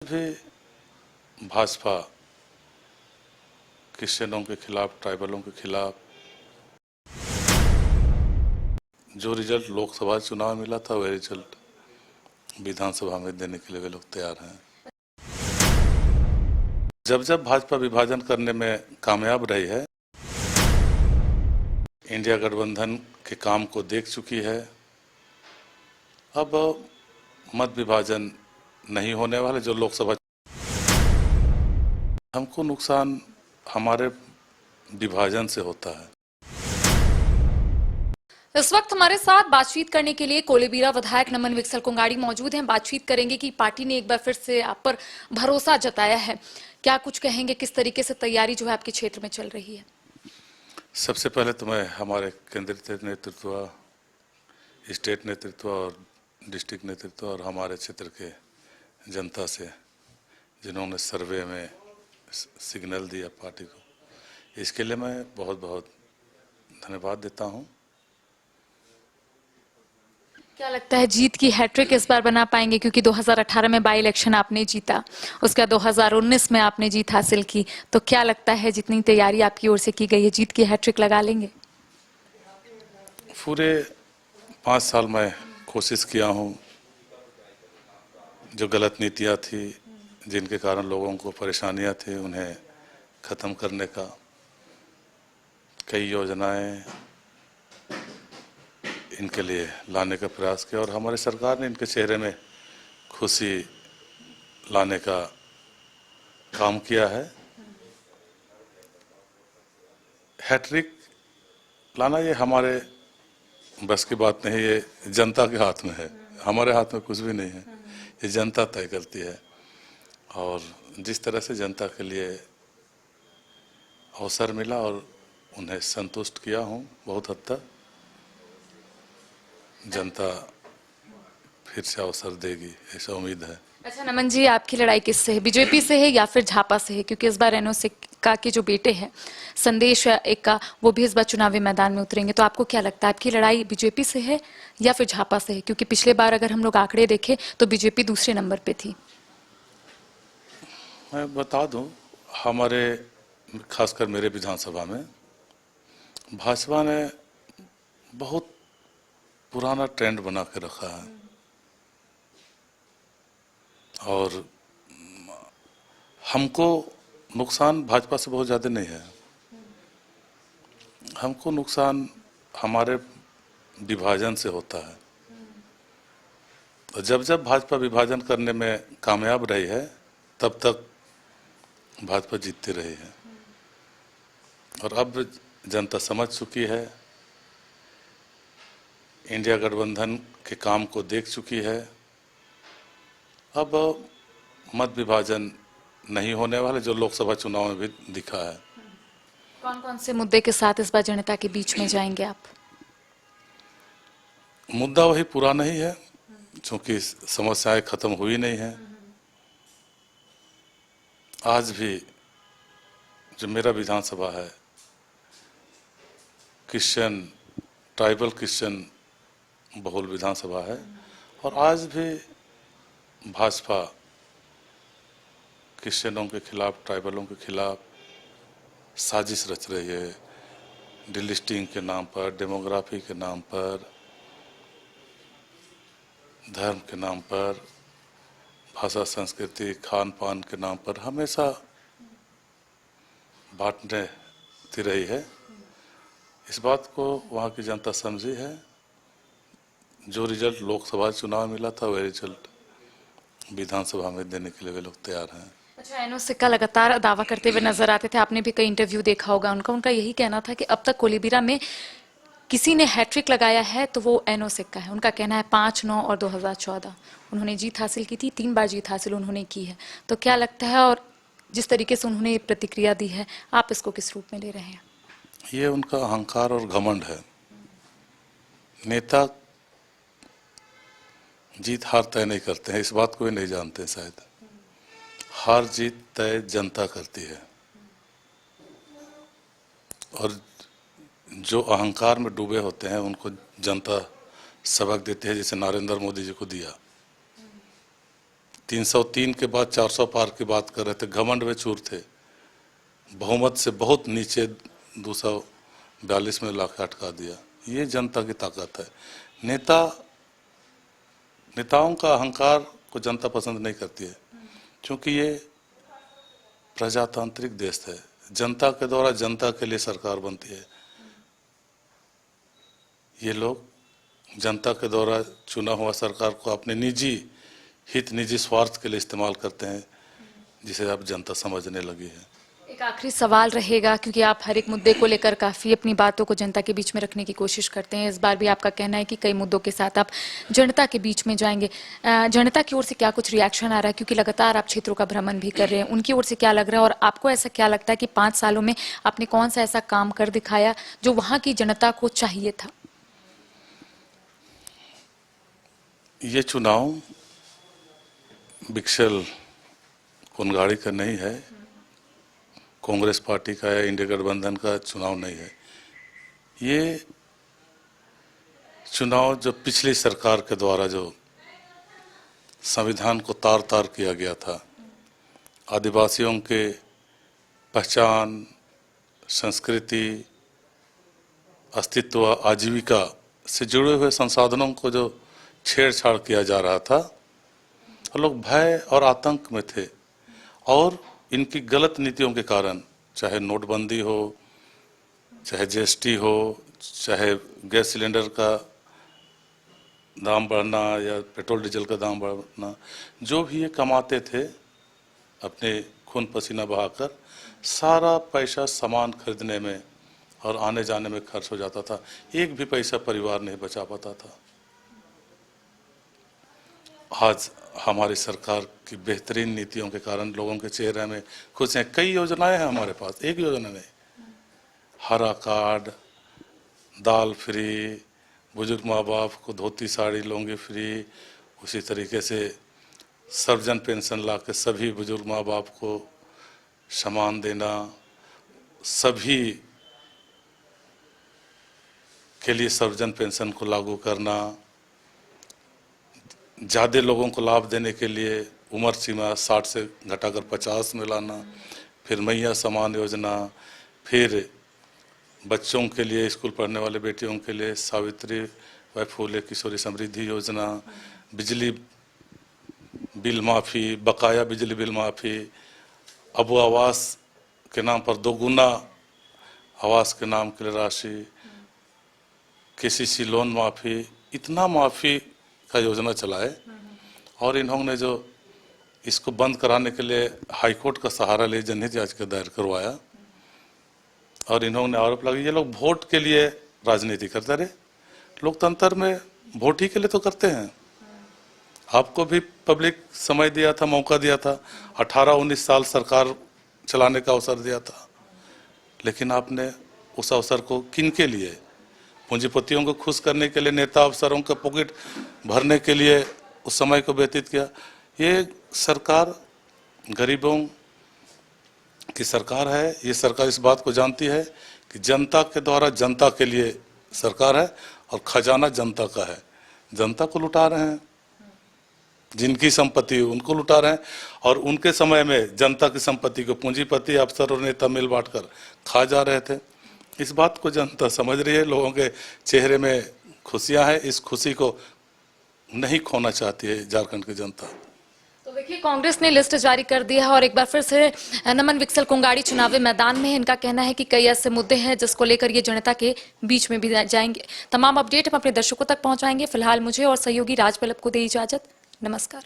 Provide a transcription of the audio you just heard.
भी भाजपा क्रिश्चियनों के खिलाफ, ट्राइबलों के खिलाफ जो रिजल्ट लोकसभा चुनाव में मिला था वह रिजल्ट विधानसभा में देने के लिए वे लोग तैयार हैं। जब जब भाजपा विभाजन करने में कामयाब रही है, इंडिया गठबंधन के काम को देख चुकी है। अब मत विभाजन नहीं होने वाले। जो लोकसभा, हमको नुकसान हमारे विभाजन से होता है। इस वक्त हमारे साथ बातचीत करने के लिए कोलेबीरा विधायक नमन विकसल कोंगाड़ी मौजूद हैं। बातचीत करेंगे कि पार्टी ने एक बार फिर से आप पर भरोसा जताया है। क्या कुछ कहेंगे, किस तरीके से तैयारी जो है आपके क्षेत्र में चल रही है? सबसे पहले तो मैं हमारे केंद्रीय नेतृत्व, स्टेट नेतृत्व और डिस्ट्रिक्ट नेतृत्व और हमारे क्षेत्र के जनता से, जिन्होंने सर्वे में सिग्नल दिया पार्टी को, इसके लिए मैं बहुत बहुत धन्यवाद देता हूं। क्या लगता है जीत की हैट्रिक इस बार बना पाएंगे? क्योंकि 2018 में बाई इलेक्शन आपने जीता, उसके बाद 2019 में आपने जीत हासिल की, तो क्या लगता है जितनी तैयारी आपकी ओर से की गई है, जीत की हैट्रिक लगा लेंगे? पूरे 5 साल में कोशिश किया हूं। जो गलत नीतियां थी, जिनके कारण लोगों को परेशानियां थी, उन्हें खत्म करने का कई योजनाएं इनके लिए लाने का प्रयास किया और हमारी सरकार ने इनके चेहरे में खुशी लाने का काम किया है। हैट्रिक लाना ये हमारे बस की बात नहीं, ये जनता के हाथ में है। हमारे हाथ में कुछ भी नहीं है, ये जनता तय करती है। और जिस तरह से जनता के लिए अवसर मिला और उन्हें संतुष्ट किया हूँ बहुत हद तक, जनता फिर से अवसर देगी, ऐसा उम्मीद है। अच्छा नमन जी, आपकी लड़ाई किससे है? बीजेपी से है या फिर झापा से है? क्योंकि इस बार एनोसिक्का के जो बेटे हैं संदेश एक का, वो भी इस बार चुनावी मैदान में उतरेंगे, तो आपको क्या लगता है आपकी लड़ाई बीजेपी से है या फिर झापा से है? क्योंकि पिछले बार अगर हम लोग आंकड़े देखें तो बीजेपी दूसरे नंबर पे थी। मैं बता दूं, हमारे खासकर मेरे विधानसभा में भाजपा ने बहुत पुराना ट्रेंड बना के रखा है और हमको नुकसान भाजपा से बहुत ज़्यादा नहीं है। हमको नुकसान हमारे विभाजन से होता है। तो जब जब भाजपा विभाजन करने में कामयाब रही है, तब तक भाजपा जीतती रही है और अब जनता समझ चुकी है, इंडिया गठबंधन के काम को देख चुकी है। अब मत विभाजन नहीं होने वाले, जो लोकसभा चुनाव में भी दिखा है। कौन कौन से मुद्दे के साथ इस बार जनता के बीच में जाएंगे आप? मुद्दा वही पुराना ही है, क्योंकि समस्याएं खत्म हुई नहीं है। आज भी जो मेरा विधानसभा है, क्रिश्चियन, ट्राइबल क्रिश्चियन बहुल विधानसभा है और आज भी भाजपा क्रिश्चियनों के खिलाफ, ट्राइबलों के खिलाफ साजिश रच रही है। डिलिस्टिंग के नाम पर, डेमोग्राफी के नाम पर, धर्म के नाम पर, भाषा, संस्कृति, खान पान के नाम पर हमेशा बांटती रही है। इस बात को वहाँ की जनता समझी है। जो रिजल्ट लोकसभा चुनाव में मिला था वह रिजल्ट विधानसभा में देने के लिए वे लोग तैयार हैं। अच्छा, एनोसिक्का लगातार दावा करते हुए नजर आते थे, आपने भी कई इंटरव्यू देखा होगा उनका यही कहना था कि अब तक कोलेबीरा में किसी ने हैट्रिक लगाया है तो वो एनोसिक्का है। उनका कहना है 5, 9 और 2014 उन्होंने जीत हासिल की थी, 3 बार जीत हासिल उन्होंने की है। तो क्या लगता है, और जिस तरीके से उन्होंने प्रतिक्रिया दी है, आप इसको किस रूप में ले रहे हैं? ये उनका अहंकार और घमंड है। नेता जीत हार तय नहीं करते हैं, इस बात को भी नहीं जानते शायद। हार जीत तय जनता करती है और जो अहंकार में डूबे होते हैं उनको जनता सबक देती है, जैसे नरेंद्र मोदी जी को दिया। 303 के बाद 400 पार की बात कर रहे थे, घमंड में चूर थे, बहुमत से बहुत नीचे 242 में लाके अटका दिया। ये जनता की ताकत है। नेताओं का अहंकार को जनता पसंद नहीं करती है, क्योंकि ये प्रजातांत्रिक देश है। जनता के द्वारा जनता के लिए सरकार बनती है। ये लोग जनता के द्वारा चुना हुआ सरकार को अपने निजी हित, निजी स्वार्थ के लिए इस्तेमाल करते हैं, जिसे अब जनता समझने लगी है। एक आखिरी सवाल रहेगा, क्योंकि आप हर एक मुद्दे को लेकर काफी अपनी बातों को जनता के बीच में रखने की कोशिश करते हैं। इस बार भी आपका कहना है कि कई मुद्दों के साथ आप जनता के बीच में जाएंगे। जनता की ओर से क्या कुछ रिएक्शन आ रहा है, क्योंकि लगातार आप क्षेत्रों का भ्रमण भी कर रहे हैं, उनकी ओर से क्या लग रहा है और आपको ऐसा क्या लगता है कि 5 सालों में आपने कौन सा ऐसा काम कर दिखाया जो वहां की जनता को चाहिए था? ये चुनाव बिक्शल कोनगाड़ी का नहीं है, कांग्रेस पार्टी का या इंडिया गठबंधन का चुनाव नहीं है। ये चुनाव जो पिछली सरकार के द्वारा जो संविधान को तार तार किया गया था, आदिवासियों के पहचान, संस्कृति, अस्तित्व, आजीविका से जुड़े हुए संसाधनों को जो छेड़छाड़ किया जा रहा था, और लोग भय और आतंक में थे। और इनकी गलत नीतियों के कारण, चाहे नोटबंदी हो, चाहे जीएसटी हो, चाहे गैस सिलेंडर का दाम बढ़ना या पेट्रोल डीजल का दाम बढ़ना, जो भी ये कमाते थे अपने खून पसीना बहाकर, सारा पैसा सामान खरीदने में और आने जाने में खर्च हो जाता था। एक भी पैसा परिवार नहीं बचा पाता था। आज हमारी सरकार की बेहतरीन नीतियों के कारण लोगों के चेहरे में खुश हैं। कई योजनाएं हैं हमारे पास, एक योजना नहीं। हरा कार्ड, दाल फ्री, बुजुर्ग माँ बाप को धोती साड़ी लुंगी फ्री, उसी तरीके से सर्वजन पेंशन ला के सभी बुजुर्ग माँ बाप को सम्मान देना, सभी के लिए सर्वजन पेंशन को लागू करना, ज़्यादा लोगों को लाभ देने के लिए उम्र सीमा 60 से घटाकर 50 में लाना, फिर मैया समान योजना, फिर बच्चों के लिए, स्कूल पढ़ने वाले बेटियों के लिए सावित्री बाई फुले किशोरी समृद्धि योजना, बिजली बिल माफ़ी, बकाया बिजली बिल माफ़ी, अब आवास के नाम पर 2 गुना आवास के नाम के लिए राशि, केसीसी लोन माफ़ी, इतना माफ़ी का योजना चलाए। और इन्होंने जो इसको बंद कराने के लिए हाईकोर्ट का सहारा ले जनहित याचिका दायर करवाया, और इन्होंने आरोप लगाया ये लोग वोट के लिए राजनीति करते रहे। लोकतंत्र में वोट ही के लिए तो करते हैं। आपको भी पब्लिक समय दिया था, मौका दिया था, 18-19 साल सरकार चलाने का अवसर दिया था, लेकिन आपने उस अवसर को किन के लिए? पूंजीपतियों को खुश करने के लिए, नेता अफसरों का पॉकेट भरने के लिए उस समय को व्यतीत किया। ये सरकार गरीबों की सरकार है। ये सरकार इस बात को जानती है कि जनता के द्वारा जनता के लिए सरकार है, और खजाना जनता का है। जनता को लुटा रहे हैं, जिनकी संपत्ति उनको लुटा रहे हैं, और उनके समय में जनता की संपत्ति को पूंजीपति, अफसर और नेता मिल बांट कर खा जा रहे थे। इस बात को जनता समझ रही है। लोगों के चेहरे में खुशियां हैं। इस खुशी को नहीं खोना चाहती है झारखंड की जनता। तो देखिए, कांग्रेस ने लिस्ट जारी कर दी है और एक बार फिर से नमन विक्सल कोंगाड़ी चुनावी मैदान में है। इनका कहना है कि कई ऐसे मुद्दे हैं जिसको लेकर ये जनता के बीच में भी जाएंगे। तमाम अपडेट हम अपने दर्शकों तक पहुंचाएंगे। फिलहाल मुझे और सहयोगी राज पल्लव को दे इजाजत। नमस्कार।